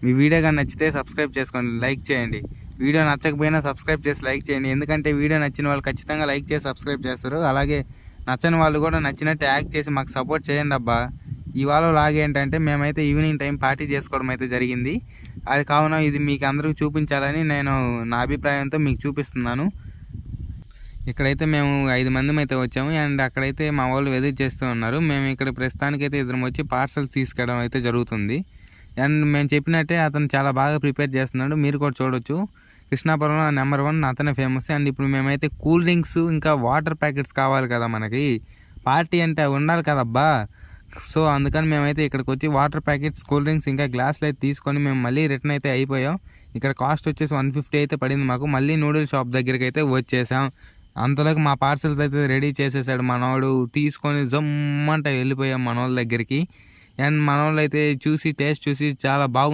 మీ video కానీ నచ్చితే subscribe చేసుకోండి, లైక్ చేయండి. వీడియో నచ్చకపోయినా సబ్స్క్రైబ్ చేసి లైక్ చేయండి. ఎందుకంటే వీడియో నచ్చిన వాళ్ళు ఖచ్చితంగా లైక్ చేసి సబ్స్క్రైబ్ చేస్తారు. అలాగే నచ్చని వాళ్ళు కూడా నచ్చినట్టు యాక్ట్ చేసి మాకు సపోర్ట్ చేయండి అబ్బా. ఇవాళ లాగ్ ఏంటంటే మేమైతే ఈవినింగ్ టైం పార్టీ చేసుకోవడం అయితే జరిగింది. అది కావున ఇది మీకు అందరికీ చూపించాలని నేను నా అభిప్రాయంతో మీకు చూపిస్తున్నాను. ఇక్కడైతే మేము 5 మంది అయితే వచ్చాము. అండ్ అక్కడైతే మా వాళ్ళు వెయిట్ చేస్తూ ఉన్నారు. మేము ఇక్కడ ప్రస్తుతానికైతే ఇద్దరం వచ్చి పార్సల్స్ తీసుకెళ్ళడం అయితే జరుగుతుంది. అండ్ మేము చెప్పినట్టే అతను చాలా బాగా ప్రిపేర్ చేస్తున్నాడు. మీరు కూడా చూడొచ్చు. కృష్ణాపురంలో నెంబర్ 1 అతనే ఫేమస్. అండ్ ఇప్పుడు మేమైతే కూల్ డ్రింక్స్ ఇంకా వాటర్ ప్యాకెట్స్ కావాలి కదా మనకి, పార్టీ అంటే ఉండాలి కదబ్బా. సో అందుకని మేమైతే ఇక్కడికి వచ్చి వాటర్ ప్యాకెట్స్, కూల్ డ్రింక్స్ ఇంకా గ్లాసులు అయితే తీసుకొని మేము మళ్ళీ రిటర్న్ అయితే అయిపోయాం. ఇక్కడ కాస్ట్ వచ్చేసి 150 అయితే పడింది మాకు. మళ్ళీ నూడిల్ షాప్ దగ్గరికి అయితే వచ్చేసాం. అంతలోకి మా పార్సల్స్ అయితే రెడీ చేసేసాడు మనోడు. తీసుకొని జమ్మంట వెళ్ళిపోయాం మనోళ్ళ దగ్గరికి. అండ్ మనోళ్ళు అయితే చూసి టేస్ట్ చూసి చాలా బాగుంది